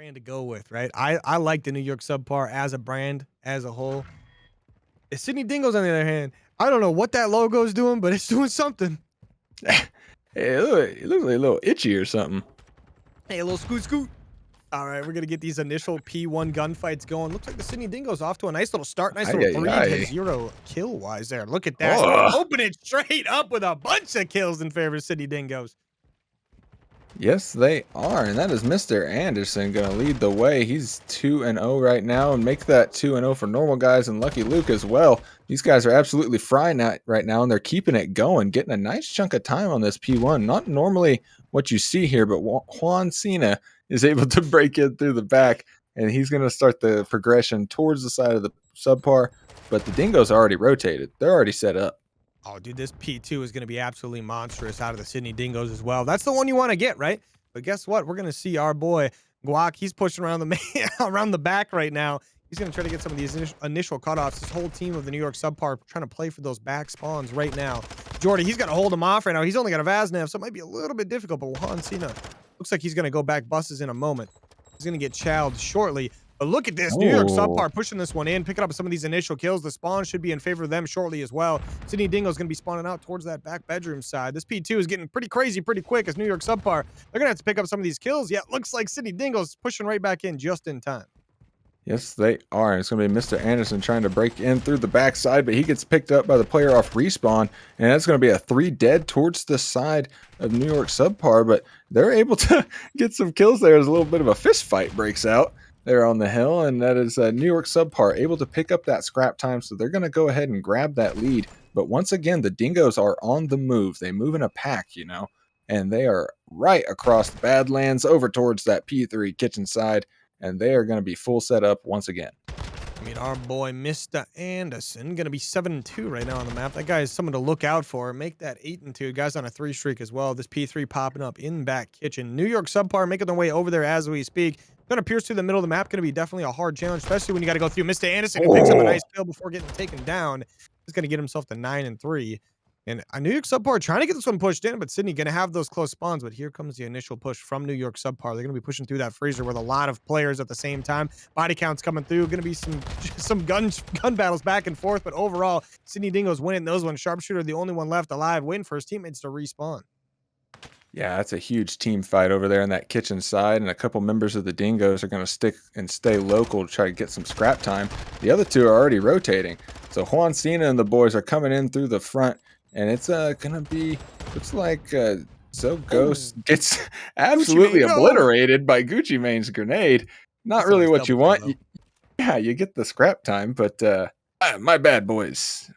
brand to go with, right? I like the New York SubPar as a brand as a whole. The Sydney Dingoes, on the other hand, I don't know what that logo is doing, but it's doing something. Hey, it looks like a little itchy or something. Hey, a little scoot scoot. All right, we're gonna get these initial P1 gunfights going. Looks like the Sydney Dingoes off to a nice little start, nice Ay, little ay, 3 to ay. 0 kill wise there. Look at that. Oh, Open it straight up with a bunch of kills in favor of Sydney Dingoes. yes, they are. And that is Mr. Anderson going to lead the way. He's 2-0 right now and make that 2-0 for normal guys and Lucky Luke as well. These guys are absolutely frying out right now, and they're keeping it going, getting a nice chunk of time on this P1. Not normally what you see here, but Juan Cena is able to break in through the back, and he's going to start the progression towards the side of the subpar. But the Dingoes are already rotated. They're already set up. Oh, dude, this P2 is going to be absolutely monstrous out of the Sydney Dingoes as well. That's the one you want to get, right? But guess what? We're going to see our boy Guac. He's pushing around the around the back right now. He's going to try to get some of these initial cutoffs. This whole team of the New York SubPar trying to play for those back spawns right now. Jordy, he's got to hold him off right now. He's only got a Vaznev, so it might be a little bit difficult. But Juan Cena looks like he's going to go back buses in a moment. He's going to get chowed shortly. But look at this. New York SubPar pushing this one in, picking up some of these initial kills. The spawn should be in favor of them shortly as well. Sydney Dingo is going to be spawning out towards that back bedroom side. This P2 is getting pretty crazy pretty quick as New York SubPar. They're going to have to pick up some of these kills. Yeah, looks like Sydney Dingo's pushing right back in just in time. Yes, they are. It's going to be Mr. Anderson trying to break in through the backside, but he gets picked up by the player off respawn, and that's going to be a 3 dead towards the side of New York SubPar, but they're able to get some kills there as a little bit of a fist fight breaks out there on the hill, and that is New York SubPar able to pick up that scrap time, so they're going to go ahead and grab that lead. But once again, the Dingoes are on the move. They move in a pack, and they are right across the Badlands over towards that P3 kitchen side, and they are going to be full set up once again. I mean, our boy Mr. Anderson going to be 7-2 right now on the map. That guy is someone to look out for. Make that 8-2. Guy's on a 3 streak as well. This P3 popping up in back kitchen. New York SubPar making their way over there as we speak. Going to pierce through the middle of the map. Going to be definitely a hard challenge, especially when you got to go through Mr. Anderson, who picks up a nice kill before getting taken down. He's going to get himself to 9-3. And New York SubPar trying to get this one pushed in, but Sydney going to have those close spawns. But here comes the initial push from New York SubPar. They're going to be pushing through that freezer with a lot of players at the same time. Body counts coming through. Going to be some gun battles back and forth. But overall, Sydney Dingoes winning those ones. Sharpshooter, the only one left alive, waiting for his teammates to respawn. Yeah, that's a huge team fight over there in that kitchen side, and a couple members of the Dingoes are going to stick and stay local to try to get some scrap time. The other two are already rotating. So Juan Cena and the boys are coming in through the front, and it's gonna be, looks like Ghost gets absolutely obliterated by Gucci Mane's grenade. Not really what you want. Yeah, you get the scrap time, but my bad, boys.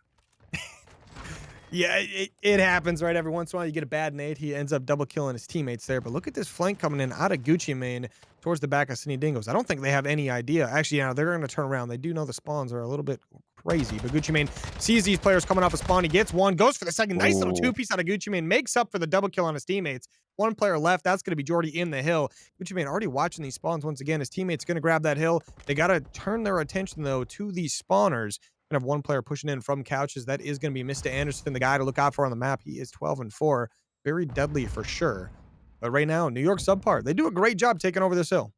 Yeah, it happens, right? Every once in a while, you get a bad nade. He ends up double killing his teammates there. But look at this flank coming in out of Gucci Mane towards the back of Sydney Dingoes. I don't think they have any idea. Actually, they're going to turn around. They do know the spawns are a little bit crazy. But Gucci Mane sees these players coming off a spawn. He gets one, goes for the second. Nice little 2-piece out of Gucci Mane. Makes up for the double kill on his teammates. One player left. That's going to be Jordy in the hill. Gucci Mane already watching these spawns once again. His teammate's going to grab that hill. They got to turn their attention, though, to these spawners. Have one player pushing in from couches. That is going to be Mr. Anderson, the guy to look out for on the map. He is 12-4, very deadly for sure. But right now, New York SubPar, they do a great job taking over this hill.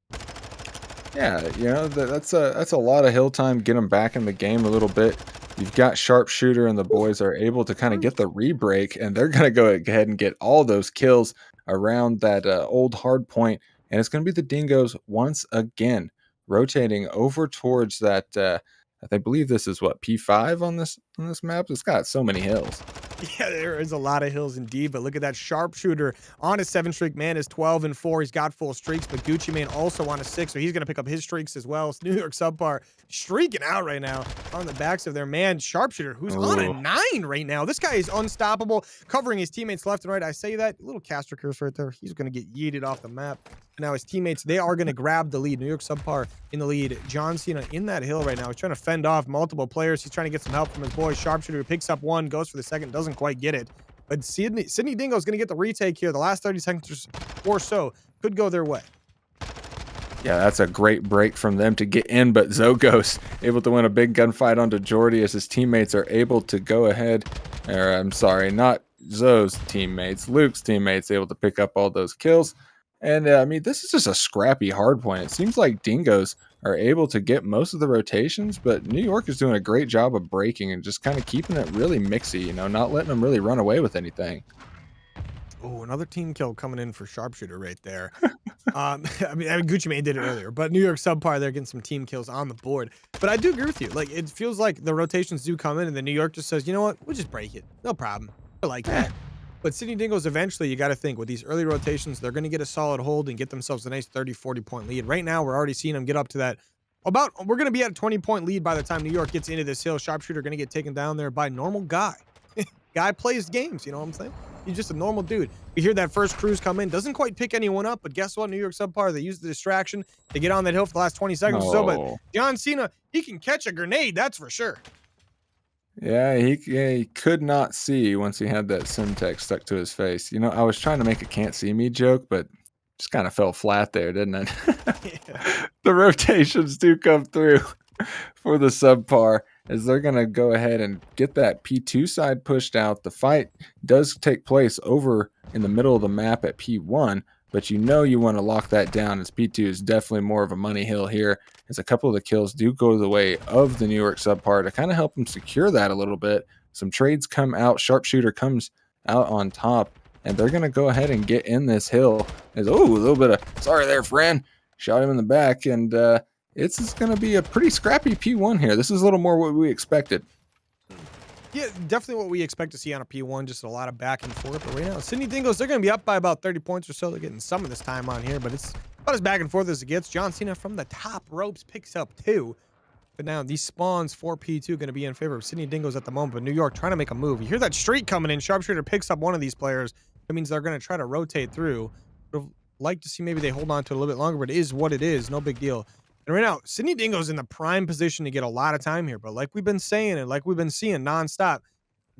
Yeah, that's a lot of hill time. Get them back in the game a little bit. You've got Sharpshooter and the boys are able to kind of get the re-break, and they're going to go ahead and get all those kills around that old hard point. And it's going to be the Dingoes once again rotating over towards that. I believe this is what, P5 on this map. It's got so many hills. Yeah, there is a lot of hills indeed, but look at that Sharpshooter on a 7 streak. Man is 12-4. He's got full streaks, but Gucci Mane also on a 6, so he's going to pick up his streaks as well. It's New York SubPar streaking out right now on the backs of their man Sharpshooter, who's on a 9 right now. This guy is unstoppable, covering his teammates left and right. I say that, little caster curse right there. He's going to get yeeted off the map. Now his teammates, they are going to grab the lead. New York SubPar in the lead. John Cena in that hill right now. He's trying to fend off multiple players. He's trying to get some help from his boy Sharpshooter, who picks up one, goes for the second, doesn't quite get it. But Sydney Dingo is going to get the retake here. The last 30 seconds or so could go their way. Yeah, that's a great break from them to get in, but Zogos able to win a big gunfight onto Jordy as his teammates are able to go ahead, or I'm sorry, not Zoe's teammates, Luke's teammates able to pick up all those kills. And I mean, this is just a scrappy hard point. It seems like Dingoes are able to get most of the rotations, but New York is doing a great job of breaking and just kind of keeping it really mixy, not letting them really run away with anything. Oh, another team kill coming in for sharpshooter right there. I mean, Gucci Mane did it earlier, but New York subpar, they're getting some team kills on the board. But I do agree with you. Like, it feels like the rotations do come in, and then New York just says, you know what, we'll just break it. No problem. I like Eh, that. But Sydney Dingoes, eventually, you got to think with these early rotations, they're going to get a solid hold and get themselves a nice 30, 40-point lead. Right now, we're already seeing them get up to that. We're going to be at a 20-point lead by the time New York gets into this hill. Sharpshooter going to get taken down there by normal guy. Guy plays games, you know what I'm saying? He's just a normal dude. You hear that first cruise come in, doesn't quite pick anyone up, but guess what? New York subpar, they use the distraction to get on that hill for the last 20 seconds or so. But no. John Cena, he can catch a grenade, that's for sure. Yeah, he could not see once he had that Simtex stuck to his face. I was trying to make a can't see me joke, but just kind of fell flat there, didn't it? Yeah. The rotations do come through for the subpar as they're going to go ahead and get that P2 side pushed out. The fight does take place over in the middle of the map at P1, but you want to lock that down as P2 is definitely more of a money hill here, as a couple of the kills do go the way of the New York subpar to kind of help them secure that a little bit. Some trades come out. Sharpshooter comes out on top, and they're going to go ahead and get in this hill. As, a little bit of, sorry there, friend. Shot him in the back, and it's going to be a pretty scrappy P1 here. This is a little more what we expected. Yeah, definitely what we expect to see on a P1, just a lot of back and forth. But right now, Sydney Dingoes, they're going to be up by about 30 points or so. They're getting some of this time on here, but it's about as back and forth as it gets. John Cena from the top ropes picks up 2. But now these spawns for P2 going to be in favor of Sydney Dingoes at the moment. But New York trying to make a move. You hear that streak coming in. Sharpshooter picks up one of these players. That means they're going to try to rotate through. Would have liked to see maybe they hold on to it a little bit longer, but it is what it is. No big deal. And right now, Sydney Dingoes in the prime position to get a lot of time here. But like we've been saying and like we've been seeing nonstop,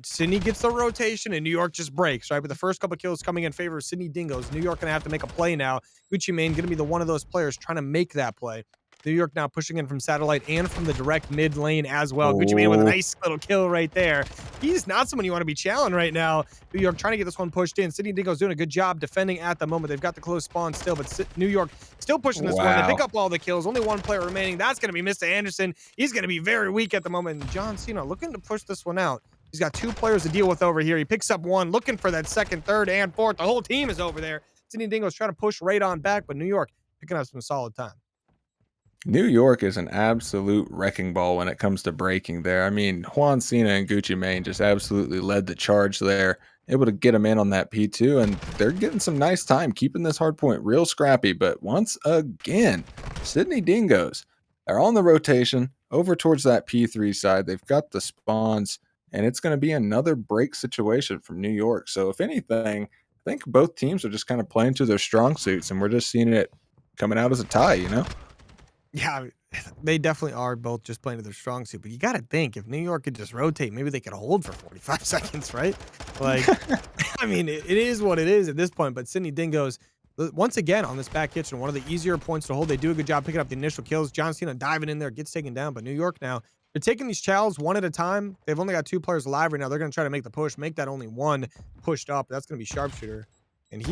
Sydney gets the rotation and New York just breaks, right? But the first couple kills coming in favor of Sydney Dingoes. New York going to have to make a play now. Gucci Mane going to be the one of those players trying to make that play. New York now pushing in from satellite and from the direct mid lane as well. Gucci Mane with a Oh, nice little kill right there. He's not someone you want to be challenging right now. New York trying to get this one pushed in. Sydney Dingo's doing a good job defending at the moment. They've got the close spawn still, but New York still pushing this one. They pick wow. up all the kills. Only one player remaining. That's going to be Mr. Anderson. He's going to be very weak at the moment. And John Cena looking to push this one out. He's got 2 players to deal with over here. He picks up one, looking for that second, third, and fourth. The whole team is over there. Sydney Dingo's trying to push right on back, but New York picking up some solid time. New York is an absolute wrecking ball when it comes to breaking there. I mean, Juan Cena and Gucci Mane just absolutely led the charge there, able to get them in on that P2, and they're getting some nice time, keeping this hard point real scrappy. But once again, Sydney Dingoes are on the rotation over towards that P3 side. They've got the spawns, and it's going to be another break situation from New York. So if anything, I think both teams are just kind of playing to their strong suits, and we're just seeing it coming out as a tie. Yeah, they definitely are both just playing to their strong suit. But you got to think if New York could just rotate, maybe they could hold for 45 seconds, right? Like, I mean, it is what it is at this point. But Sydney Dingoes, once again, on this back kitchen, one of the easier points to hold. They do a good job picking up the initial kills. John Cena diving in there, gets taken down. But New York now, they're taking these chows one at a time. They've only got 2 players alive right now. They're going to try to make the push, make that only one pushed up. That's going to be Sharpshooter. And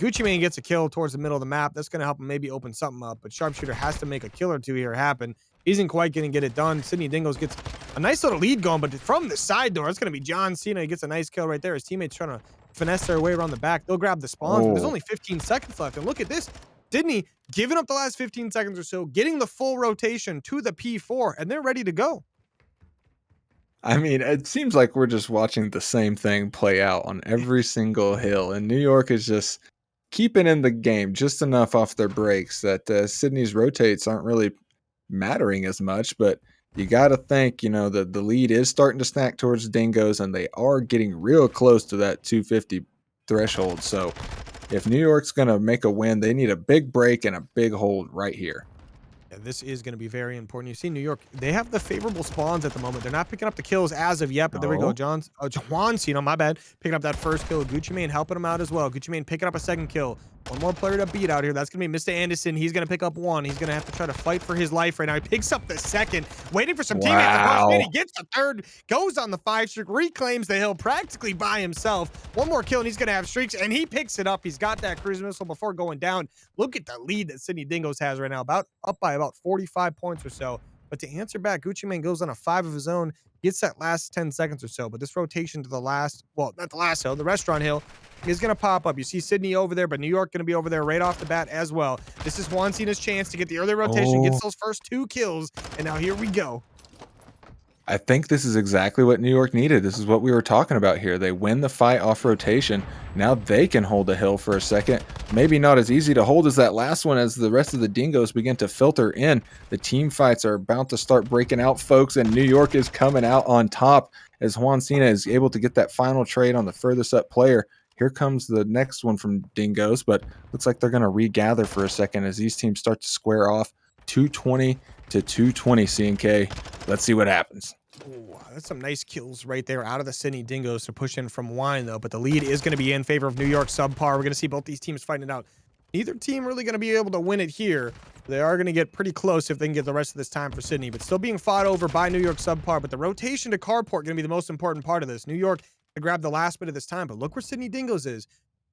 Gucci Mane gets a kill towards the middle of the map. That's going to help him maybe open something up. But Sharpshooter has to make a kill or 2 here happen. He isn't quite going to get it done. Sydney Dingoes gets a nice little lead going, but from the side door, it's going to be John Cena. He gets a nice kill right there. His teammates trying to finesse their way around the back. They'll grab the spawns, but there's Oh, only 15 seconds left. And look at this. Sydney giving up the last 15 seconds or so, getting the full rotation to the P4, and they're ready to go. I mean, it seems like we're just watching the same thing play out on every single hill, and New York is just keeping in the game just enough off their breaks that Sydney's rotates aren't really mattering as much. But you got to think, that the lead is starting to snack towards Dingoes, and they are getting real close to that 250 threshold. So if New York's going to make a win, they need a big break and a big hold right here. Yeah, this is going to be very important. You see New York, they have the favorable spawns at the moment. They're not picking up the kills as of yet, but there we go. No. Juan Cena, my bad, picking up that first kill. Gucci Mane helping him out as well. Gucci Mane picking up a second kill. One more player to beat out here. That's going to be Mr. Anderson. He's going to pick up one. He's going to have to try to fight for his life right now. He picks up the second, waiting for some teammates to post in. Wow. He gets the third, goes on the 5 streak, reclaims the hill practically by himself. One more kill, and he's going to have streaks, and he picks it up. He's got that cruise missile before going down. Look at the lead that Sydney Dingoes has right now, up by about 45 points or so. But to answer back, Gucci Mane goes on a 5 of his own, gets that last 10 seconds or so. But this rotation to the last, well, not the last hill, the restaurant hill, is going to pop up. You see Sydney over there, but New York going to be over there right off the bat as well. This is Juan Cena's chance to get the early rotation, Oh, gets those first 2 kills, and now here we go. I think this is exactly what New York needed. This is what we were talking about here. They win the fight off rotation. Now they can hold the hill for a second. Maybe not as easy to hold as that last one as the rest of the Dingoes begin to filter in. The team fights are about to start breaking out, folks, and New York is coming out on top as Juan Cena is able to get that final trade on the furthest up player. Here comes the next one from Dingoes, but looks like they're going to regather for a second as these teams start to square off. 220 to 220 CNK. Let's see what happens. Ooh, that's some nice kills right there out of the Sydney Dingoes to push in from Wine, though. But the lead is going to be in favor of New York SubPar. We're going to see both these teams fighting it out. Neither team really going to be able to win it here. They are going to get pretty close if they can get the rest of this time for Sydney, but still being fought over by New York SubPar. But the rotation to Carport going to be the most important part of this. New York to grab the last bit of this time, but look where Sydney Dingoes is.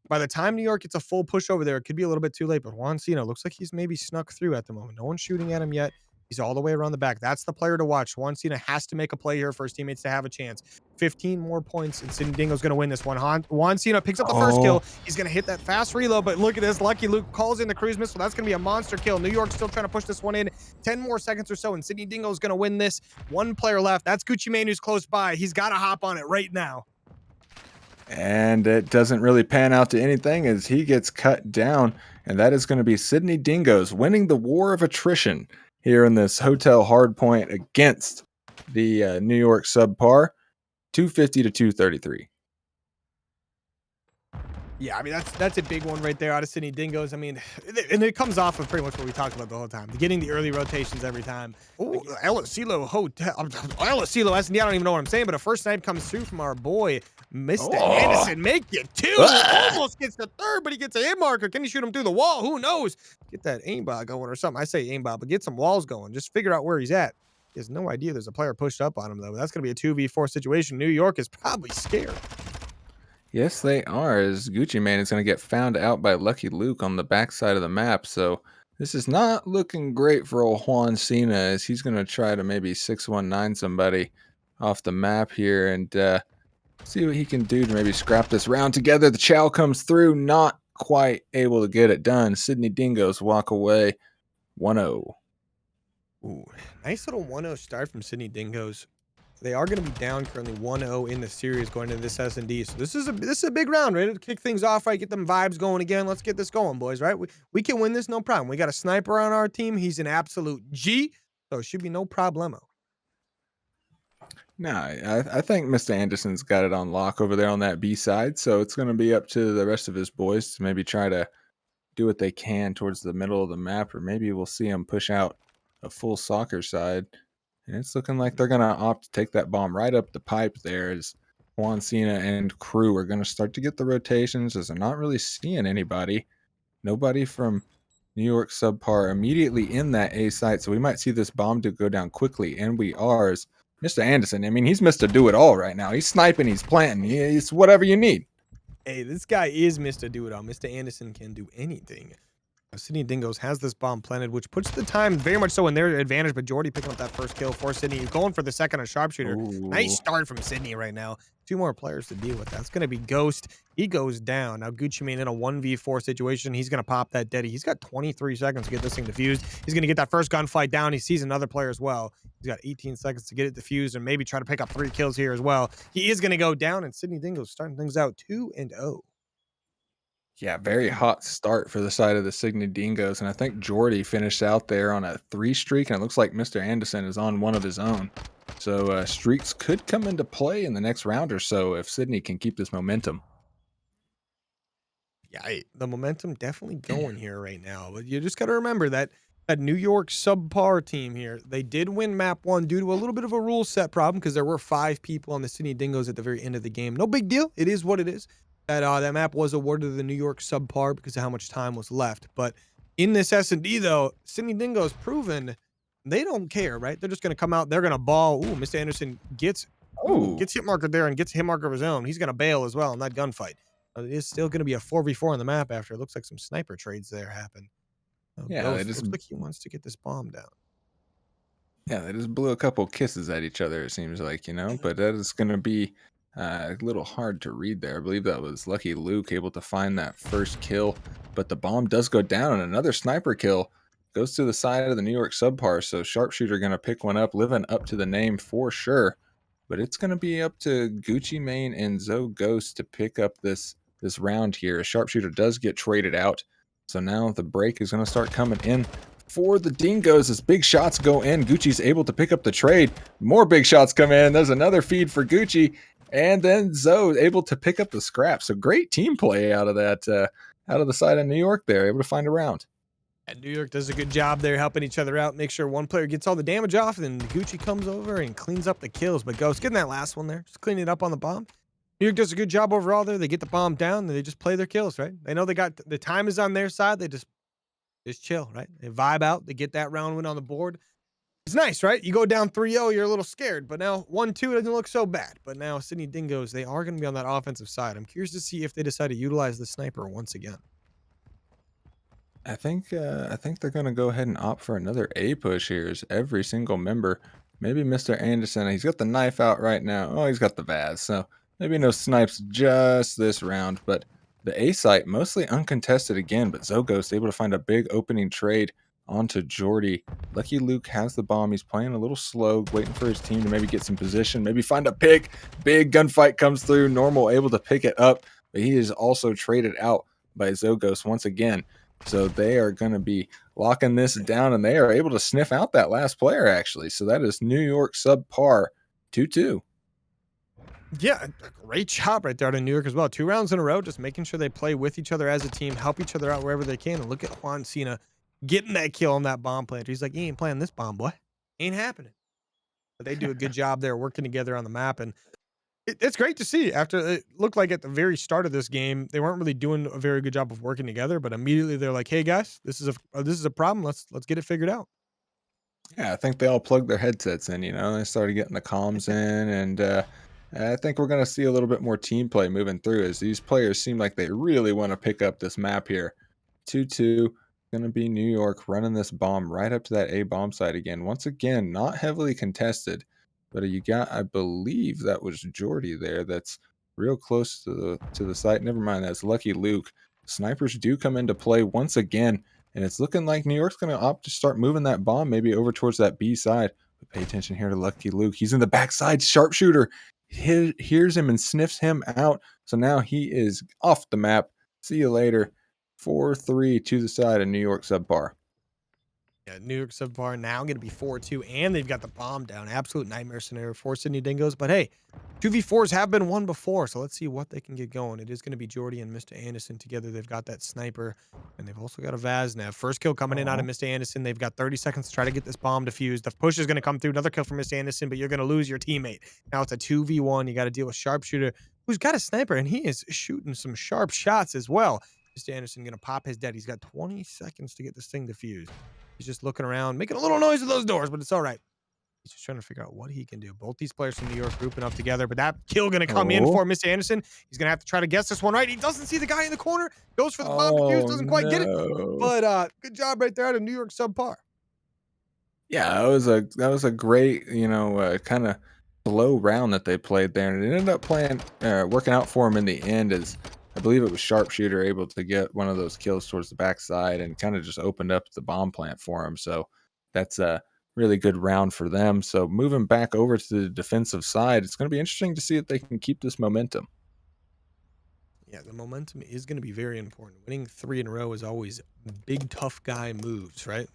By the time New York gets a full push over there, it could be a little bit too late, but Juan Cena looks like he's maybe snuck through at the moment. No one's shooting at him yet. He's all the way around the back. That's the player to watch. Juan Cena has to make a play here for his teammates to have a chance. 15 more points, and Sydney Dingo's going to win this one. Juan Cena picks up the first kill. He's going to hit that fast reload, but look at this. Lucky Luke calls in the cruise missile. That's going to be a monster kill. New York's still trying to push this one in. 10 more seconds or so, and Sydney Dingo's going to win this. One player left. That's Gucci Mane, who's close by. He's got to hop on it right now. And it doesn't really pan out to anything as he gets cut down. And that is going to be Sydney Dingoes winning the war of attrition here in this hotel hardpoint against the New York SubPar, 250 to 233. Yeah, I mean, that's a big one right there out of Sydney Dingoes. I mean, and it comes off of pretty much what we talked about the whole time. Getting the early rotations every time. Oh, Elasilo Hotel. Elasilo S&D, I don't even know what I'm saying, but a first snipe comes through from our boy, Mr. Anderson. Make it 2. Almost gets the 3rd, but he gets a hit marker. Can he shoot him through the wall? Who knows? Get that aimbot going or something. I say aimbot, but get some walls going. Just figure out where he's at. He has no idea there's a player pushed up on him, though. That's going to be a 2v4 situation. New York is probably scared. Yes, they are, as Gucci Mane is going to get found out by Lucky Luke on the backside of the map. So this is not looking great for old Juan Cena, as he's going to try to maybe 619 somebody off the map here and see what he can do to maybe scrap this round together. The chow comes through, not quite able to get it done. Sydney Dingoes walk away 1-0. Ooh, nice little 1-0 start from Sydney Dingoes. They are going to be down currently 1-0 in the series going into this S&D. So this is a big round, right? To kick things off, right? Get them vibes going again. Let's get this going, boys, right? We can win this, no problem. We got a sniper on our team. He's an absolute G, so it should be no problemo. No, I think Mr. Anderson's got it on lock over there on that B side. So it's going to be up to the rest of his boys to maybe try to do what they can towards the middle of the map, or maybe we'll see him push out a full soccer side. And it's looking like they're going to opt to take that bomb right up the pipe there as Juan Cena and crew are going to start to get the rotations as they're not really seeing anybody. Nobody from New York SubPar immediately in that A site. So we might see this bomb to go down quickly. And we are. As Mr. Anderson, I mean, he's Mr. Do It All right now. He's sniping, he's planting, he's whatever you need. Hey, this guy is Mr. Do It All. Mr. Anderson can do anything. Sydney Dingoes has this bomb planted, which puts the time very much so in their advantage, but Jordy picking up that first kill for Sydney. He's going for the second on sharpshooter. Ooh. Nice start from Sydney right now. 2 more players to deal with. That's going to be Ghost. He goes down. Now Gucci Mane in a 1v4 situation. He's going to pop that Deddy. He's got 23 seconds to get this thing defused. He's going to get that first gunfight down. He sees another player as well. He's got 18 seconds to get it defused and maybe try to pick up 3 kills here as well. He is going to go down, and Sydney Dingoes starting things out 2-0. Yeah, very hot start for the side of the Sydney Dingoes. And I think Jordy finished out there on a 3 streak. And it looks like Mr. Anderson is on one of his own. So streaks could come into play in the next round or so if Sydney can keep this momentum. Yeah, the momentum definitely going here right now. But you just got to remember that New York SubPar team here, they did win map 1 due to a little bit of a rule set problem because there were 5 people on the Sydney Dingoes at the very end of the game. No big deal. It is what it is. That map was awarded to the New York SubPar because of how much time was left. But in this S&D though, Sydney Dingoes proven they don't care, right? They're just gonna come out, they're gonna ball. Ooh, Mr. Anderson gets Oh, gets hit marker there and gets a hit marker of his own. He's gonna bail as well in that gunfight. It is still gonna be a 4v4 on the map after it looks like some sniper trades there happen. yeah, Ghost looks like he wants to get this bomb down. they just blew a couple kisses at each other, it seems like, but that is going to be a little hard to read there. I believe that was Lucky Luke able to find that first kill, but the bomb does go down, and another sniper kill goes to the side of the New York subpar. So Sharpshooter going to pick one up, living up to the name for sure. But it's going to be up to Gucci Mane and Zoe Ghost to pick up this round here. Sharpshooter does get traded out, so now the break is going to start coming in for the Dingoes as big shots go in. Gucci's able to pick up the trade. More big shots come in. There's another feed for Gucci. And then Zoe able to pick up the scrap. So great team play out of that, out of the side of New York there, able to find a round. And New York does a good job there helping each other out, make sure one player gets all the damage off, and then Gucci comes over and cleans up the kills. But Ghost getting that last one there, just cleaning it up on the bomb. New York does a good job overall there. They get the bomb down, and they just play their kills, right? They know they got the time is on their side. They just chill, right? They vibe out. They get that round win on the board. It's nice, right? You go down 3-0, you're a little scared, but now 1-2 doesn't look so bad. But now Sydney Dingoes, they are going to be on that offensive side. I'm curious to see if they decide to utilize the sniper once again. I think they're gonna go ahead and opt for another A push here. Is every single member, maybe Mr. Anderson, he's got the knife out right now. Oh, he's got the Vaz, so maybe no snipes just this round. But the A site mostly uncontested again. But Zogos able to find a big opening trade onto Jordy. Lucky Luke has the bomb. He's playing a little slow, waiting for his team to maybe get some position, maybe find a pick. Big gunfight comes through. Normal able to pick it up, but he is also traded out by Zogos once again. So they are going to be locking this down, and they are able to sniff out that last player, actually. So that is New York subpar 2-2. Yeah, great job right there out of New York as well. 2 rounds in a row, just making sure they play with each other as a team, help each other out wherever they can. And look at Juan Cena getting that kill on that bomb planter. He's like, he ain't playing this bomb, boy. Ain't happening. But they do a good job there working together on the map. And it's great to see. After it looked like at the very start of this game, they weren't really doing a very good job of working together. But immediately they're like, hey, guys, this is a problem. Let's get it figured out. Yeah, I think they all plugged their headsets in, They started getting the comms in, and I think we're going to see a little bit more team play moving through as these players seem like they really want to pick up this map here. 2-2, going to be New York running this bomb right up to that A bomb site again. Once again, not heavily contested, but you got, I believe that was Jordy there. That's real close to the site. Never mind, that's Lucky Luke. Snipers do come into play once again, and it's looking like New York's going to opt to start moving that bomb maybe over towards that B side. But pay attention here to Lucky Luke. He's in the backside. Sharpshooter hears him and sniffs him out. So now he is off the map. See you later. 4-3 to the side of New York subpar. Yeah, New York SubPar now going to be 4-2, and they've got the bomb down. Absolute nightmare scenario for Sydney Dingoes. But hey, 2v4s have been won before, so let's see what they can get going. It is going to be Jordy and Mr. Anderson together. They've got that sniper, and they've also got a Vaz now. First kill coming in out of Mr. Anderson. They've got 30 seconds to try to get this bomb defused. The push is going to come through. Another kill from Mr. Anderson, but you're going to lose your teammate. Now it's a 2v1. You got to deal with Sharpshooter, who's got a sniper, and he is shooting some sharp shots as well. Mr. Anderson going to pop his dead. He's got 20 seconds to get this thing defused. He's just looking around, making a little noise with those doors, but it's all right. He's just trying to figure out what he can do. Both these players from New York grouping up together, but that kill going to come in for Mr. Anderson. He's going to have to try to guess this one right. He doesn't see the guy in the corner. Goes for the bomb defuse, doesn't quite get it. But good job right there out of New York subpar. Yeah, that was a great, kind of blow round that they played there, and it ended up working out for him in the end. As I believe it was Sharpshooter able to get one of those kills towards the backside and kind of just opened up the bomb plant for him. So that's a really good round for them. So moving back over to the defensive side, it's going to be interesting to see if they can keep this momentum. Yeah, the momentum is going to be very important. Winning 3 in a row is always big, tough guy moves, right?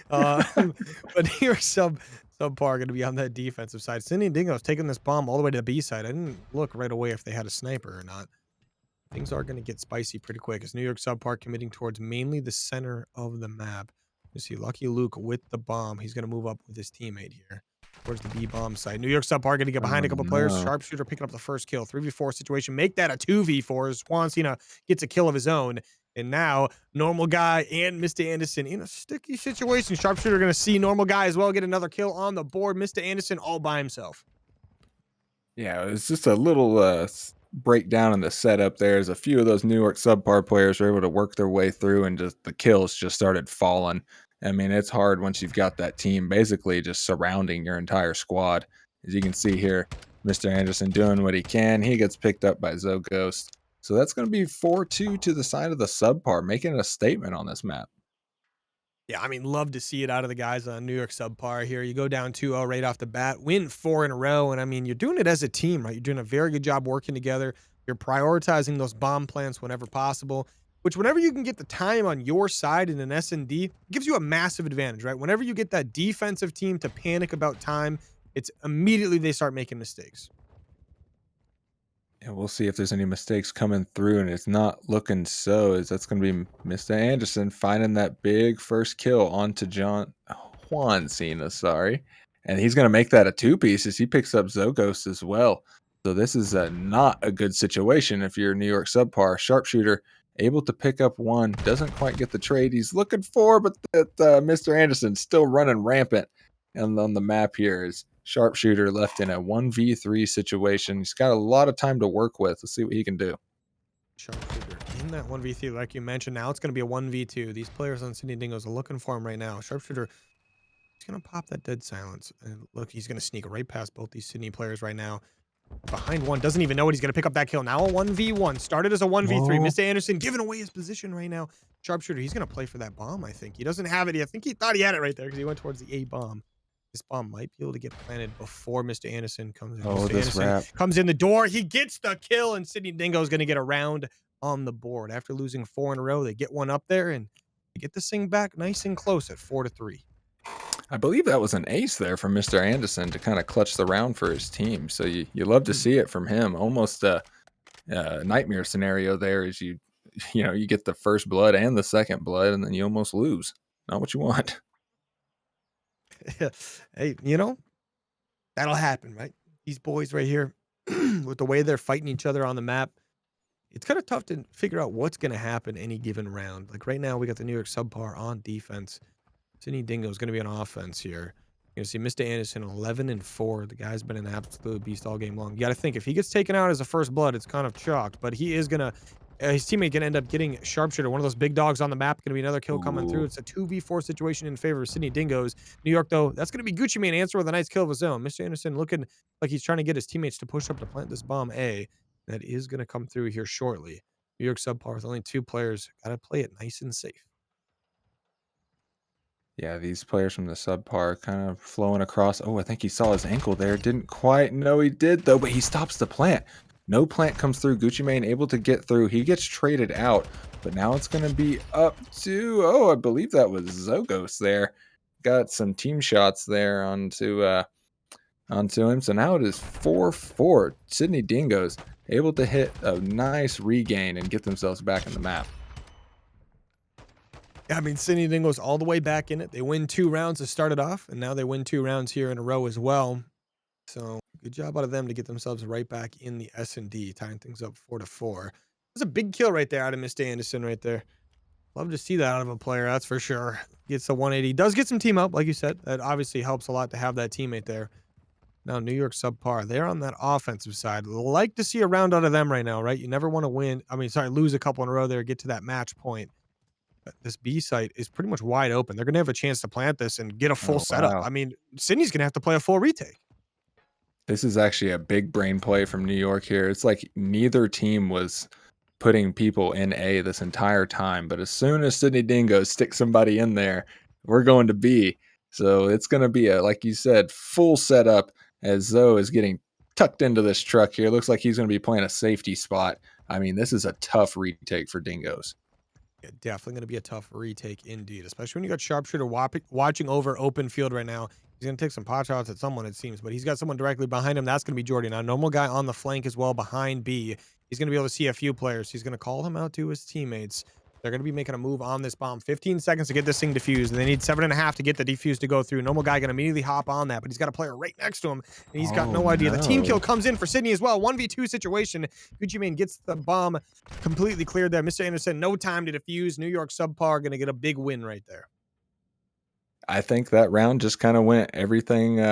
But New York subpar going to be on that defensive side. Sydney Dingoes taking this bomb all the way to the B side. I didn't look right away if they had a sniper or not. Things are going to get spicy pretty quick as New York subpar committing towards mainly the center of the map. You see Lucky Luke with the bomb. He's going to move up with his teammate here. towards the B bomb site. New York SubPar going to get behind Oh, a couple players. no. Sharpshooter picking up the first kill. 3v4 situation. Make that a 2v4 as Juan Cena gets a kill of his own. And now Normal Guy and Mr. Anderson in a sticky situation. Sharpshooter going to see Normal Guy as well get another kill on the board. Mr. Anderson all by himself. Yeah, it's just a little breakdown in the setup there. As a few of those New York subpar players were able to work their way through, and just the kills just started falling. I mean, it's hard once you've got that team basically just surrounding your entire squad. As you can see here, Mr. Anderson doing what he can. He gets picked up by Zoghost. So that's going to be 4-2 to the side of the subpar, making a statement on this map. Yeah, I mean, love to see it out of the guys on New York SubPar here. You go down 2-0 right off the bat, win 4 in a row. And I mean, you're doing it as a team, right? You're doing a very good job working together. You're prioritizing those bomb plants whenever possible, which whenever you can get the time on your side in an S&D, gives you a massive advantage, right? Whenever you get that defensive team to panic about time, it's immediately they start making mistakes. And we'll see if there's any mistakes coming through, and it's not looking so, as that's going to be Mr. Anderson finding that big first kill onto Juan Cena, sorry. And he's going to make that a two-piece as he picks up Zogos as well. So this is not a good situation if you're New York subpar. Sharpshooter able to pick up one, doesn't quite get the trade he's looking for, but that Mr. Anderson still running rampant. And on the map here is Sharpshooter left in a 1v3 situation. He's got a lot of time to work with. Let's see what he can do. Sharpshooter in that 1v3, like you mentioned. Now it's going to be a 1v2. These players on Sydney Dingoes are looking for him right now. Sharpshooter, he's going to pop that dead silence. And look, he's going to sneak right past both these Sydney players right now. Behind one, doesn't even know it. He's going to pick up that kill. Now a 1v1. Started as a 1v3. Oh. Mr. Anderson giving away his position right now. Sharpshooter, he's going to play for that bomb, I think. He doesn't have it. I think he thought he had it right there because he went towards the A bomb. This bomb might be able to get planted before Mr. Anderson comes in. Oh, Mr. this Anderson wrap. comes in the door. He gets the kill, and Sydney Dingo is going to get a round on the board. After losing 4 in a row, they get one up there, and they get this thing back nice and close at 4-3. I believe that was an ace there from Mr. Anderson to kind of clutch the round for his team. So you love to see it from him. Almost a nightmare scenario there as you get the first blood and the second blood, and then you almost lose. Not what you want. Hey, that'll happen, right? These boys right here, with the way they're fighting each other on the map, it's kind of tough to figure out what's going to happen any given round. Like right now, we got the New York subpar on defense. Sydney Dingo is going to be on offense here. You're going to see Mr. Anderson 11-4. The guy's been an absolute beast all game long. You got to think if he gets taken out as a first blood, it's kind of chalked, but he is going to. His teammate going to end up getting Sharpshooter, one of those big dogs on the map. Going to be another kill coming through. It's a 2v4 situation in favor of Sydney Dingoes. New York, though, that's going to be Gucci Mane answer with a nice kill of his own. Mr. Anderson looking like he's trying to get his teammates to push up to plant this bomb A. That is going to come through here shortly. New York subpar with only 2 players. Got to play it nice and safe. Yeah, these players from the subpar kind of flowing across. Oh, I think he saw his ankle there. Didn't quite know he did, though, but he stops the plant. No plant comes through. Gucci Mane able to get through. He gets traded out, but now it's going to be up to, I believe that was Zogos there. Got some team shots there onto him. So now it is 4-4. Sydney Dingoes able to hit a nice regain and get themselves back in the map. Yeah, I mean, Sydney Dingoes all the way back in it. They win 2 rounds to start it off, and now they win 2 rounds here in a row as well. So good job out of them to get themselves right back in the S&D, tying things up 4-4. That's a big kill right there out of Mr. Anderson right there. Love to see that out of a player, that's for sure. Gets a 180. Does get some team help, like you said. That obviously helps a lot to have that teammate there. Now, New York subpar, they're on that offensive side. Like to see a round out of them right now, right? You never want to lose a couple in a row there, get to that match point. But this B site is pretty much wide open. They're going to have a chance to plant this and get a full setup. Wow. I mean, Sydney's going to have to play a full retake. This is actually a big brain play from New York here. It's like neither team was putting people in A this entire time, but as soon as Sydney Dingo sticks somebody in there, we're going to B. So it's going to be a, like you said, full setup as Zoe is getting tucked into this truck here. Looks like he's going to be playing a safety spot. I mean, this is a tough retake for Dingoes. Yeah, definitely going to be a tough retake indeed, especially when you got Sharpshooter watching over open field right now. He's going to take some pot shots at someone, it seems, but he's got someone directly behind him. That's going to be Jordy. Now, Normal Guy on the flank as well behind B. He's going to be able to see a few players. He's going to call him out to his teammates. They're going to be making a move on this bomb. 15 seconds to get this thing defused, and they need 7.5 to get the defuse to go through. Normal guy going to immediately hop on that, but he's got a player right next to him, and he's got Oh, no idea. The team kill no. comes in for Sydney as well. 1v2 situation. Gucci Mane gets the bomb completely cleared there. Mr. Anderson, no time to defuse. New York SubPar going to get a big win right there. I think that round just kind of went everything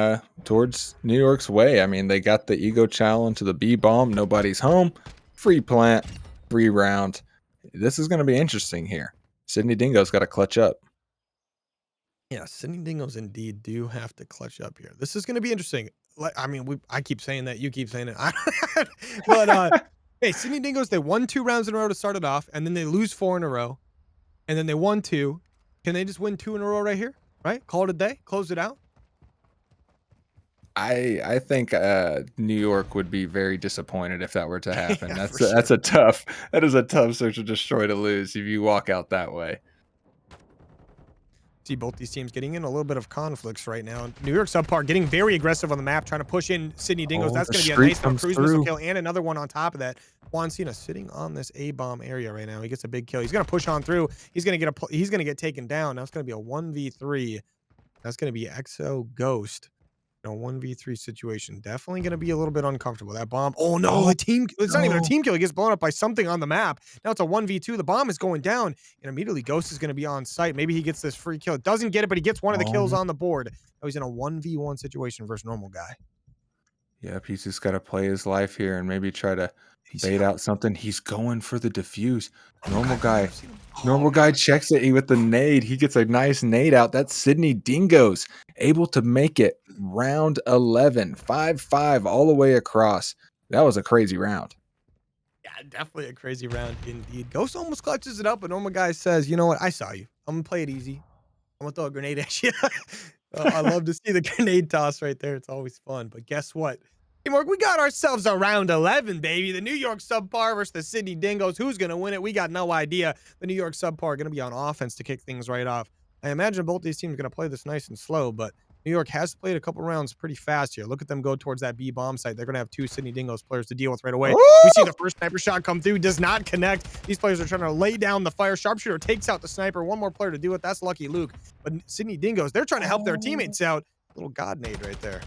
towards New York's way. I mean, they got the ego chow into the B bomb. Nobody's home. Free plant. Free round. This is going to be interesting here. Sydney Dingoes got to clutch up. Yeah, Sydney Dingoes indeed do have to clutch up here. This is going to be interesting. I mean, I keep saying that. You keep saying it. But, hey, Sydney Dingoes, they won 2 rounds in a row to start it off, and then they lose 4 in a row, and then they won 2. Can they just win 2 in a row right here? Right? Call it a day? Close it out? I think New York would be very disappointed if that were to happen. Yeah, That's for sure. that is a tough search and destroy to lose if you walk out that way. See both these teams getting in a little bit of conflicts right now. New York SubPar getting very aggressive on the map, trying to push in Sydney Dingoes. Oh, That's the going to be a streak nice little comes cruise missile through. kill and another one on top of that. Juan Cena sitting on this A-bomb area right now. He gets a big kill. He's going to push on through. He's going to get taken down. Now it's going to be a 1v3. That's going to be Exo Ghost. In a 1v3 situation. Definitely going to be a little bit uncomfortable. That bomb. Oh, no. The team. It's not even a no. team kill. He gets blown up by something on the map. Now it's a 1v2. The bomb is going down. And immediately Ghost is going to be on site. Maybe he gets this free kill. Doesn't get it, but he gets one of the kills on the board. Now he's in a 1v1 situation versus normal guy. Yep, he's just got to play his life here and maybe try to bait out something. He's going for the diffuse. Normal guy. Normal guy checks it with the nade. He gets a nice nade out. That's Sydney Dingoes able to make it round 11, 5-5 all the way across. That was a crazy round. Yeah, definitely a crazy round indeed. Ghost almost clutches it up, but normal guy says, you know what? I saw you. I'm going to play it easy. I'm going to throw a grenade at you. I love to see the grenade toss right there. It's always fun. But guess what? Hey, Mark, we got ourselves a round 11, baby. The New York SubPar versus the Sydney Dingoes. Who's going to win it? We got no idea. The New York SubPar are going to be on offense to kick things right off. I imagine both these teams are going to play this nice and slow, but New York has played a couple rounds pretty fast here. Look at them go towards that B bomb site. They're going to have 2 Sydney Dingoes players to deal with right away. Ooh! We see the first sniper shot come through. Does not connect. These players are trying to lay down the fire. Sharpshooter takes out the sniper. One more player to do it. That's Lucky Luke. But Sydney Dingoes, they're trying to help their teammates out. Little god nade right there.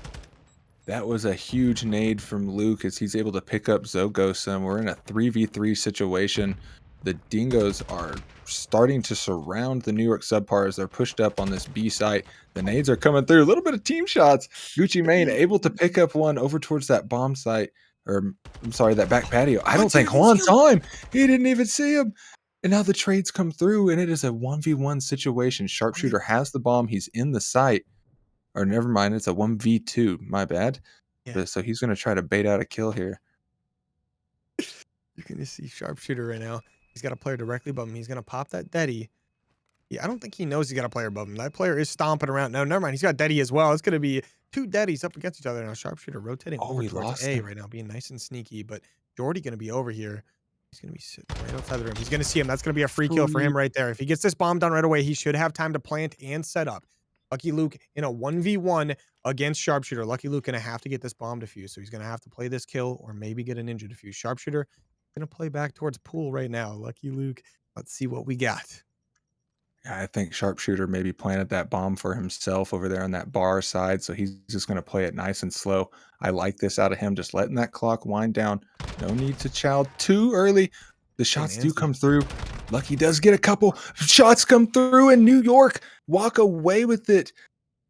That was a huge nade from Luke as he's able to pick up Zogos, and we're in a 3v3 situation. The Dingoes are starting to surround the New York SubPar as they're pushed up on this B site. The nades are coming through. A little bit of team shots. Gucci Mane able to pick up one over towards that bomb site. Or, I'm sorry, that back patio. I don't think Juan saw him. He didn't even see him. And now the trades come through, and it is a 1v1 situation. Sharpshooter has the bomb. He's in the site. Or never mind, it's a 1v2. My bad. Yeah. So he's going to try to bait out a kill here. You can just see Sharpshooter right now. He's got a player directly above him. He's going to pop that Deddy. Yeah, I don't think he knows he's got a player above him. That player is stomping around. No, never mind. He's got Deddy as well. It's going to be 2 Deddies up against each other now. Sharpshooter rotating over he towards lost A him. right now, being nice and sneaky. But Jordy going to be over here. He's going to be sitting right outside the room. He's going to see him. That's going to be a free kill for him right there. If he gets this bomb done right away, he should have time to plant and set up. Lucky Luke in a 1v1 against Sharpshooter. Lucky Luke going to have to get this bomb defused. So he's going to have to play this kill or maybe get a ninja defuse. Sharpshooter going to play back towards pool right now. Lucky Luke. Let's see what we got. I think Sharpshooter maybe planted that bomb for himself over there on that bar side. So he's just going to play it nice and slow. I like this out of him. Just letting that clock wind down. No need to chow too early. The shots do come through. Lucky does get a couple shots come through, and New York walk away with it.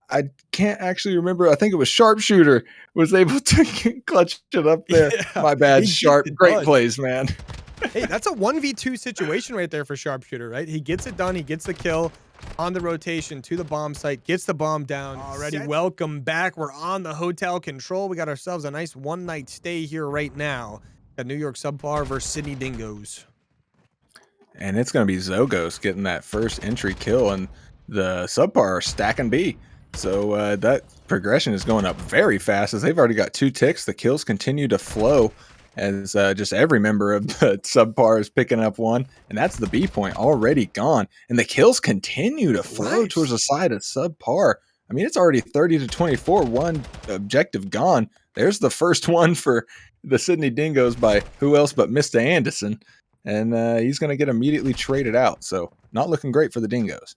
I can't actually remember. I think it was Sharpshooter was able to clutch it up there. Yeah, My bad, Sharp. Great plays, man. Hey, that's a 1v2 situation right there for Sharpshooter, right? He gets it done. He gets the kill on the rotation to the bomb site, gets the bomb down. Already, welcome back. We're on the hotel control. We got ourselves a nice one-night stay here right now at New York SubPar versus Sydney Dingoes. And it's going to be Zogos getting that first entry kill, and the SubPar are stacking B. So that progression is going up very fast as they've already got 2 ticks. The kills continue to flow as just every member of the SubPar is picking up one. And that's the B point already gone. And the kills continue to flow towards the side of SubPar. I mean, it's already 30-24, one objective gone. There's the first one for the Sydney Dingoes by who else but Mr. Anderson. and he's going to get immediately traded out. So not looking great for the Dingoes.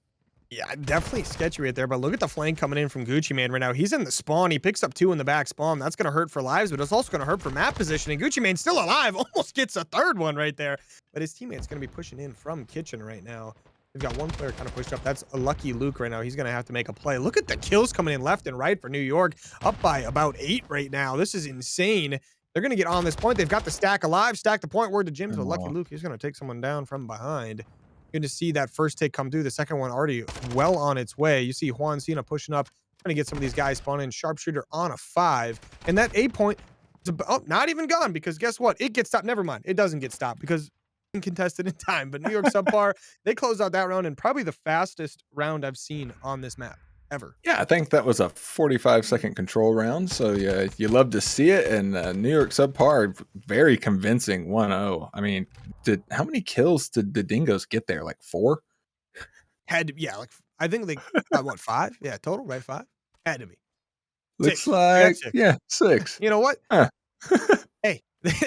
Yeah, definitely sketchy right there. But look at the flank coming in from Gucci Mane right now. He's in the spawn. He picks up 2 in the back spawn. That's going to hurt for lives, but it's also going to hurt for map positioning. Gucci Mane's still alive. Almost gets a 3rd one right there. But his teammate's going to be pushing in from kitchen right now. They've got one player kind of pushed up. That's a lucky Luke right now. He's going to have to make a play. Look at the kills coming in left and right for New York. Up by about 8 right now. This is insane. They're going to get on this point. They've got the stack alive. Stack the point. Word to Jim's. But lucky Luke, he's going to take someone down from behind. Good to see that first take come through. The second one already well on its way. You see Juan Cena pushing up, trying to get some of these guys spawn in. Sharpshooter on a 5. And that A point is not even gone, because guess what? It gets stopped. Never mind. It doesn't get stopped because contested in time. But New York SubPar, they closed out that round, and probably the fastest round I've seen on this map ever. Yeah, I think that was a 45-second control round. So yeah, you love to see it. And New York SubPar, very convincing 1-0. I mean, how many kills did the Dingoes get there? Like 4? Yeah, like I think they got what, 5? Yeah, total, right? 5? Had to be. Looks 6. like 6. yeah, 6. You know what? Huh. Hey,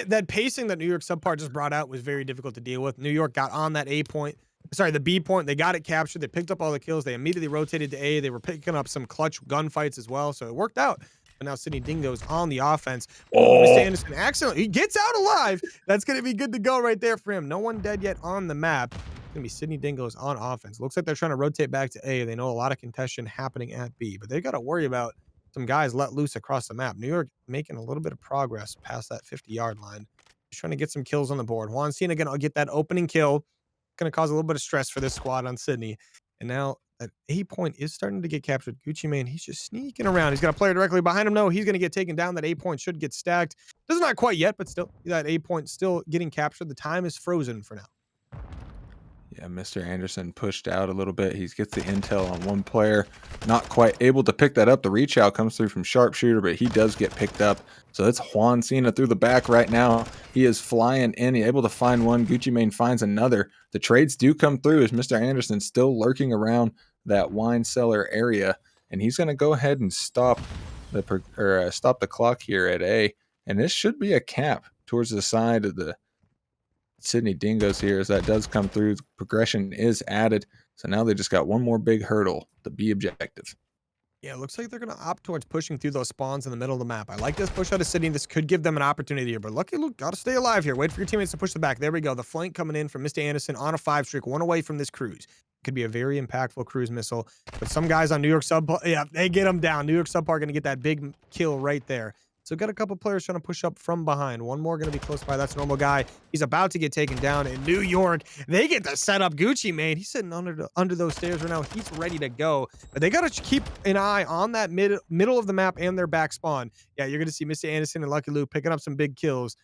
that pacing that New York SubPar just brought out was very difficult to deal with. New York got on that the B point. They got it captured. They picked up all the kills. They immediately rotated to A. They were picking up some clutch gunfights as well, so it worked out. But now Sydney Dingoes on the offense. Mr. Anderson accidentally, he gets out alive. That's going to be good to go right there for him. No one dead yet on the map. It's going to be Sydney Dingoes on offense. Looks like they're trying to rotate back to A. They know a lot of contention happening at B, but they got to worry about some guys let loose across the map. New York making a little bit of progress past that 50-yard line. He's trying to get some kills on the board. Juan Cena going to get that opening kill. Going to cause a little bit of stress for this squad on Sydney. And now that A point is starting to get captured. Gucci Mane, he's just sneaking around. He's got a player directly behind him. No, he's going to get taken down. That A point should get stacked. Does not quite yet, but still, that A point still getting captured. The time is frozen for now. Yeah, Mr. Anderson pushed out a little bit. He gets the intel on one player. Not quite able to pick that up. The reach out comes through from Sharpshooter, but he does get picked up. So that's Juan Cena through the back right now. He is flying in. He's able to find one. Gucci Mane finds another. The trades do come through as Mr. Anderson still lurking around that wine cellar area. And he's going to go ahead and stop the clock here at A. And this should be a cap towards the side of the Sydney Dingoes here, as that does come through. Progression is added. So now they just got one more big hurdle, the B objective. Yeah, it looks like they're going to opt towards pushing through those spawns in the middle of the map. I like this push out of Sydney. This could give them an opportunity here, but lucky Luke, got to stay alive here. Wait for your teammates to push the back. There we go. The flank coming in from Mr. Anderson on a 5 streak, 1 away from this cruise. Could be a very impactful cruise missile. But some guys on New York SubPar, yeah, they get them down. New York SubPar going to get that big kill right there. So got a couple players trying to push up from behind. One more going to be close by. That's a normal guy. He's about to get taken down in New York. They get to set up Gucci Mane. He's sitting under those stairs right now. He's ready to go. But they got to keep an eye on that middle of the map and their back spawn. Yeah, you're going to see Mr. Anderson and Lucky Luke picking up some big kills.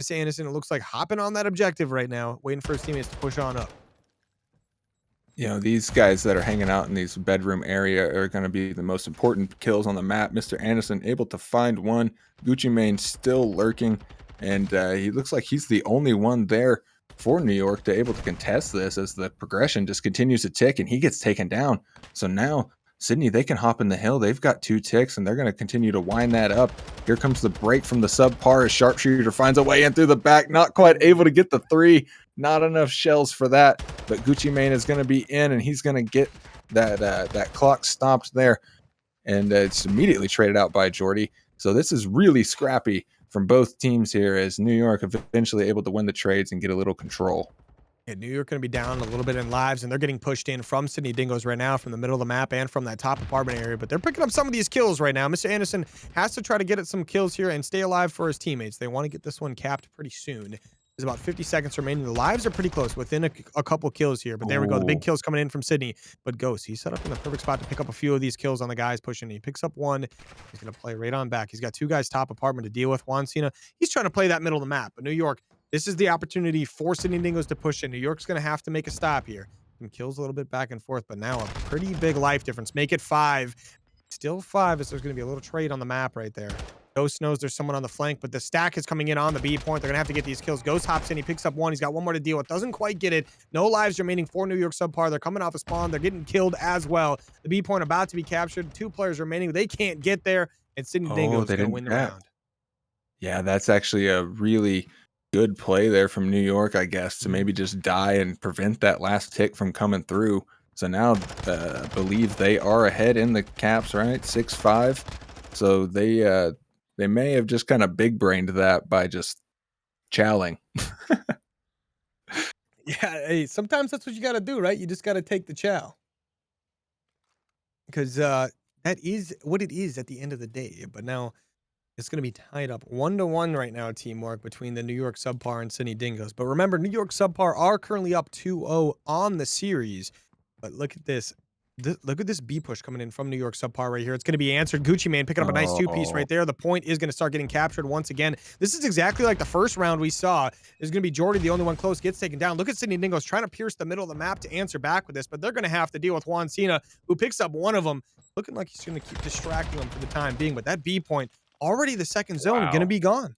Mr. Anderson, it looks like hopping on that objective right now, waiting for his teammates to push on up. You know, these guys that are hanging out in these bedroom area are going to be the most important kills on the map. Mr. Anderson able to find one. Gucci Mane still lurking, and he looks like he's the only one there for New York to able to contest this, as the progression just continues to tick, and he gets taken down. So now Sydney, they can hop in the hill. They've got 2 ticks, and they're going to continue to wind that up. Here comes the break from the SubPar as Sharpshooter finds a way in through the back. Not quite able to get the 3. Not enough shells for that. But Gucci Mane is going to be in, and he's going to get that clock stopped there. And it's immediately traded out by Jordy. So this is really scrappy from both teams here, as New York eventually able to win the trades and get a little control. Yeah, New York going to be down a little bit in lives, and they're getting pushed in from Sydney Dingoes right now from the middle of the map and from that top apartment area. But they're picking up some of these kills right now. Mr. Anderson has to try to get at some kills here and stay alive for his teammates. They want to get this one capped pretty soon. There's about 50 seconds remaining. The lives are pretty close, within a couple kills here. But there we go. The big kills coming in from Sydney. But Ghost, he's set up in the perfect spot to pick up a few of these kills on the guys pushing. He picks up one. He's going to play right on back. He's got 2 guys top apartment to deal with. Juan Cena, he's trying to play that middle of the map. But New York, this is the opportunity for Sydney Dingoes to push in. New York's going to have to make a stop here. Some kills a little bit back and forth, but now a pretty big life difference. Make it 5. Still 5, as there's going to be a little trade on the map right there. Ghost knows there's someone on the flank, but the stack is coming in on the B point. They're going to have to get these kills. Ghost hops in. He picks up 1. He's got 1 more to deal with. Doesn't quite get it. No lives remaining for New York SubPar. They're coming off a spawn. They're getting killed as well. The B point about to be captured. 2 players remaining. They can't get there, and Sydney Dingoes is going to win the round. Yeah, that's actually a really good play there from New York, I guess, to maybe just die and prevent that last tick from coming through. So now, I believe they are ahead in the caps, right? 6-5. So they may have just kind of big brained that by just chowing. Yeah, hey, sometimes that's what you gotta do, right? You just gotta take the chow. Because that is what it is at the end of the day. But now it's going to be tied up 1-1 right now, teamwork between the New York SubPar and Sydney Dingoes. But remember, New York SubPar are currently up 2-0 on the series. But look at this. Look at this B push coming in from New York SubPar right here. It's going to be answered. Gucci Mane picking up a nice two-piece Oh, right there. The point is going to start getting captured once again. This is exactly like the first round we saw. Is going to be Jordy, the only one close, gets taken down. Look at Sydney Dingoes trying to pierce the middle of the map to answer back with this, but they're going to have to deal with Juan Cena, who picks up one of them. Looking like he's going to keep distracting them for the time being, but that B point, already the second zone, going to wow. be gone.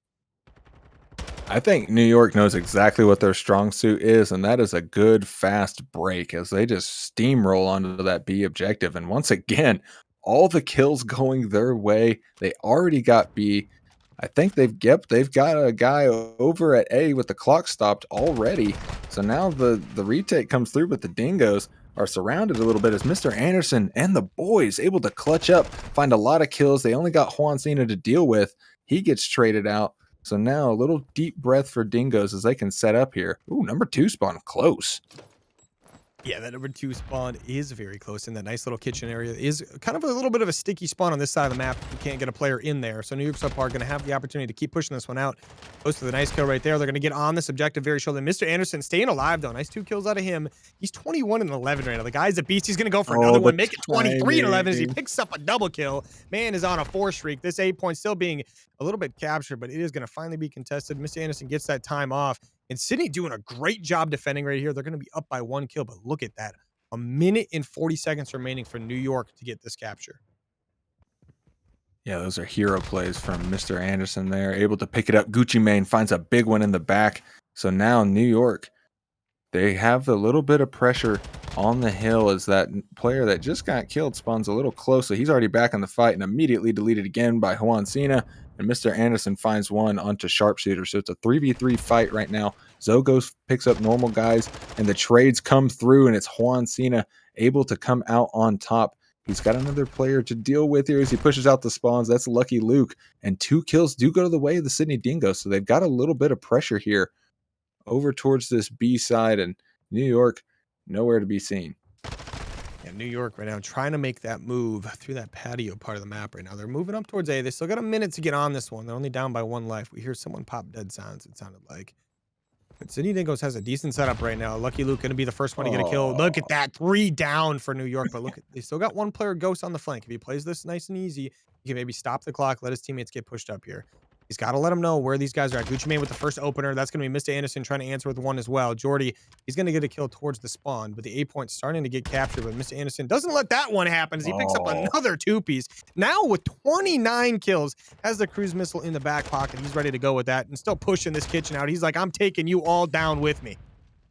I think New York knows exactly what their strong suit is, and that is a good fast break as they just steamroll onto that B objective. And once again, all the kills going their way. They already got B. I think they've got a guy over at A with the clock stopped already. So now the retake comes through, but the Dingoes are surrounded a little bit as Mr. Anderson and the boys able to clutch up, find a lot of kills. They only got Juan Cena to deal with. He gets traded out. So now a little deep breath for Dingoes as they can set up here. Ooh, number 2 spawn close. Yeah, that number 2 spawn is very close in that nice little kitchen area. Is kind of a little bit of a sticky spawn on this side of the map if you can't get a player in there. So New York SubPar are going to have the opportunity to keep pushing this one out. Close to the nice kill right there. They're going to get on this objective very shortly. Mr. Anderson staying alive, though. Nice 2 kills out of him. He's 21-11 right now. The guy's a beast. He's going to go for another Oh, the one. Make it 23-11 as he timing. picks up a double kill. Man is on a 4 streak. This 8 point still being a little bit captured, but it is going to finally be contested. Mr. Anderson gets that time off. And Sydney doing a great job defending right here. They're going to be up by 1 kill, but look at that. A minute and 40 seconds remaining for New York to get this capture. Yeah, those are hero plays from Mr. Anderson there. Able to pick it up. Gucci Mane finds a big one in the back. So now New York, they have a little bit of pressure on the hill as that player that just got killed spawns a little close. So he's already back in the fight and immediately deleted again by Juan Cena. And Mr. Anderson finds one onto Sharpshooter. So it's a 3v3 fight right now. Zogos picks up normal guys and the trades come through and it's Juan Cena able to come out on top. He's got another player to deal with here as he pushes out the spawns. That's Lucky Luke. And 2 kills do go to the way of the Sydney Dingoes. So they've got a little bit of pressure here over towards this B side, and New York nowhere to be seen. Yeah, New York right now trying to make that move through that patio part of the map right now. They're moving up towards A. They still got a minute to get on this one. They're only down by 1 life. We hear someone pop dead sounds, it sounded like. But Sydney Dingoes has a decent setup right now. Lucky Luke going to be the first one to get a kill. Look at that. 3 down for New York. But look, they still got 1 player ghost on the flank. If he plays this nice and easy, he can maybe stop the clock, let his teammates get pushed up here. He's got to let him know where these guys are at. Gucci Mane with the first opener. That's going to be Mr. Anderson trying to answer with 1 as well. Jordy, he's going to get a kill towards the spawn, but the 8 point starting to get captured. But Mr. Anderson doesn't let that one happen as he picks up another 2-piece. Now with 29 kills, has the cruise missile in the back pocket. He's ready to go with that and still pushing this kitchen out. He's like, I'm taking you all down with me.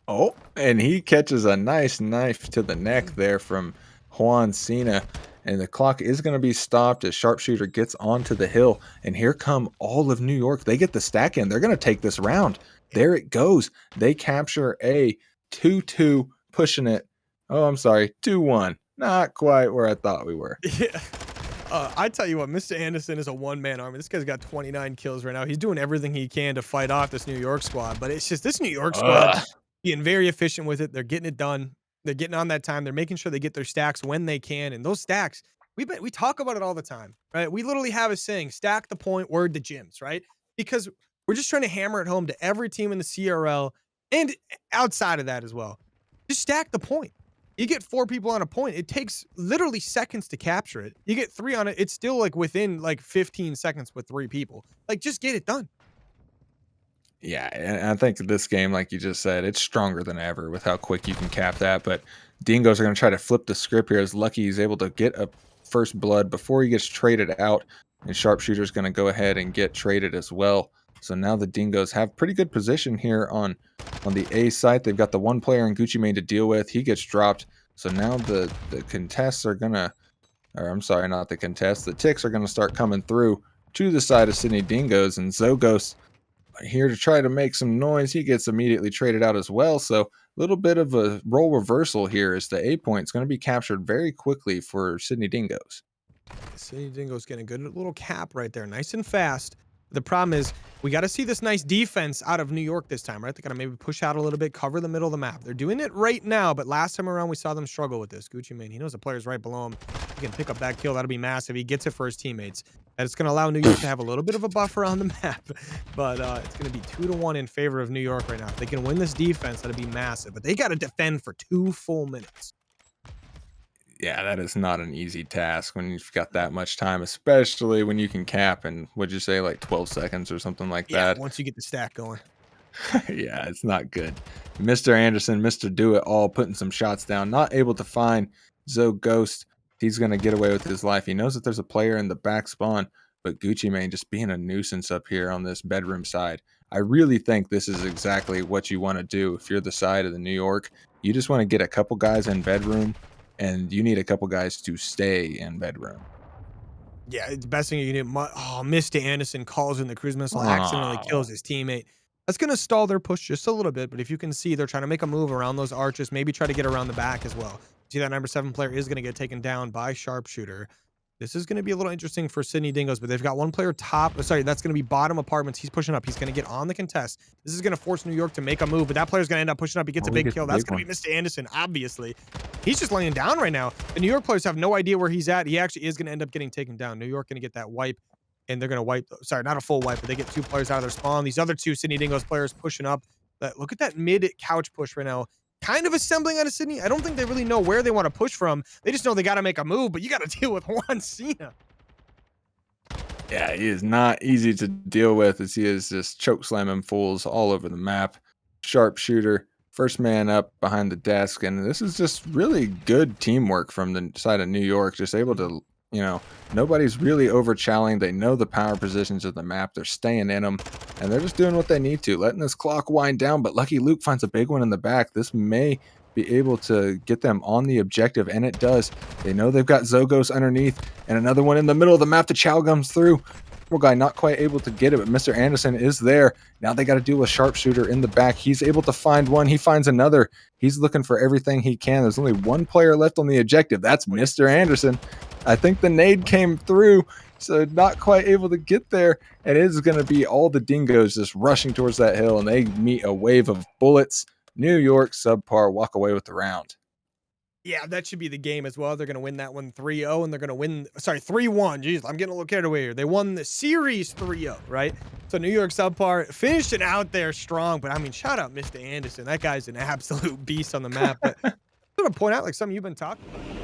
Oh, and he catches a nice knife to the neck there from Juan Cena. And the clock is going to be stopped as Sharpshooter gets onto the hill. And here come all of New York. They get the stack in. They're going to take this round. There it goes. They capture a 2-2, pushing it. Oh, I'm sorry, 2-1. Not quite where I thought we were. Yeah. I tell you what, Mr. Anderson is a one-man army. This guy's got 29 kills right now. He's doing everything he can to fight off this New York squad. But it's just this New York squad being very efficient with it. They're getting it done. They're getting on that time. They're making sure they get their stacks when they can. And those stacks, we talk about it all the time, right? We literally have a saying, stack the point, word to gyms, right? Because we're just trying to hammer it home to every team in the CRL and outside of that as well. Just stack the point. You get 4 people on a point. It takes literally seconds to capture it. You get 3 on it. It's still like within like 15 seconds with 3 people. Like just get it done. Yeah, and I think this game, like you just said, it's stronger than ever with how quick you can cap that. But Dingoes are going to try to flip the script here as Lucky is able to get a first blood before he gets traded out. And Sharpshooter is going to go ahead and get traded as well. So now the Dingoes have pretty good position here on the A site. They've got the 1 player in Gucci Mane to deal with. He gets dropped. So now the contests are going to, or I'm sorry, not the contests. The ticks are going to start coming through to the side of Sydney Dingoes. And Zogos, here to try to make some noise. He gets immediately traded out as well. So a little bit of a role reversal here as the A point is going to be captured very quickly for Sydney Dingoes. Sydney Dingoes getting a good little cap right there, nice and fast. The problem is we got to see this nice defense out of New York this time, right? They got to maybe push out a little bit, cover the middle of the map. They're doing it right now, but last time around we saw them struggle with this. Gucci Mane, he knows the player's right below him. He can pick up that kill. That'll be massive. He gets it for his teammates. And it's going to allow New York to have a little bit of a buffer on the map, but it's going to be 2-1 in favor of New York right now. If they can win this defense, that'll be massive, but they got to defend for 2 full minutes. Yeah, that is not an easy task when you've got that much time, especially when you can cap in, would you say, like 12 seconds or something like Yeah, that. once you get the stack going. Yeah, it's not good. Mr. Anderson, Mr. Do It All, putting some shots down, not able to find Zoe Ghost. He's going to get away with his life. He knows that there's a player in the back spawn, but Gucci Mane just being a nuisance up here on this bedroom side. I really think this is exactly what you want to do if you're the side of the New York. You just want to get a couple guys in bedroom, and you need a couple guys to stay in bedroom. Yeah, it's the best thing you can do. Oh, Mr. Anderson calls in the cruise missile, accidentally Oh, kills his teammate. That's going to stall their push just a little bit, but if you can see, they're trying to make a move around those arches, maybe try to get around the back as well. See that number 7 player is going to get taken down by Sharpshooter. This is going to be a little interesting for Sydney Dingoes, but they've got one player top. Sorry, that's going to be bottom apartments. He's pushing up. He's going to get on the contest. This is going to force New York to make a move, but that player's going to end up pushing up. He gets a he big gets kill. a That's big going to one. be Mr. Anderson, obviously. He's just laying down right now. The New York players have no idea where he's at. He actually is going to end up getting taken down. New York going to get that wipe, and they're going to wipe. Sorry, not a full wipe, but they get 2 players out of their spawn. These other 2 Sydney Dingoes players pushing up. Look at that mid couch push right now. Kind of assembling out of Sydney. I don't think they really know where they want to push from. They just know they got to make a move, but you got to deal with Juan Cena. Yeah, he is not easy to deal with as he is just choke slamming fools all over the map. Sharpshooter, first man up behind the desk, and this is just really good teamwork from the side of New York. Just able to, nobody's really overchalling. They know the power positions of the map. They're staying in them, and they're just doing what they need to, letting this clock wind down. But Lucky Luke finds a big one in the back. This may be able to get them on the objective, and it does. They know they've got Zogos underneath, and another one in the middle of the map. The Chow comes through. Poor guy not quite able to get it, but Mr. Anderson is there. Now they got to deal with Sharpshooter in the back. He's able to find one. He finds another. He's looking for everything he can. There's only one player left on the objective. That's Mr. Anderson. I think the nade came through, so not quite able to get there. And it is going to be all the Dingoes just rushing towards that hill, and they meet a wave of bullets. New York SubPar walk away with the round. Yeah, that should be the game as well. They're going to win that one 3-0, and they're going to win, sorry, 3-1. Jeez, I'm getting a little carried away here. They won the series 3-0, right? So New York SubPar finishing out there strong, but I mean, shout out Mr. Anderson. That guy's an absolute beast on the map. But I'm going to point out, like some you've been talking about.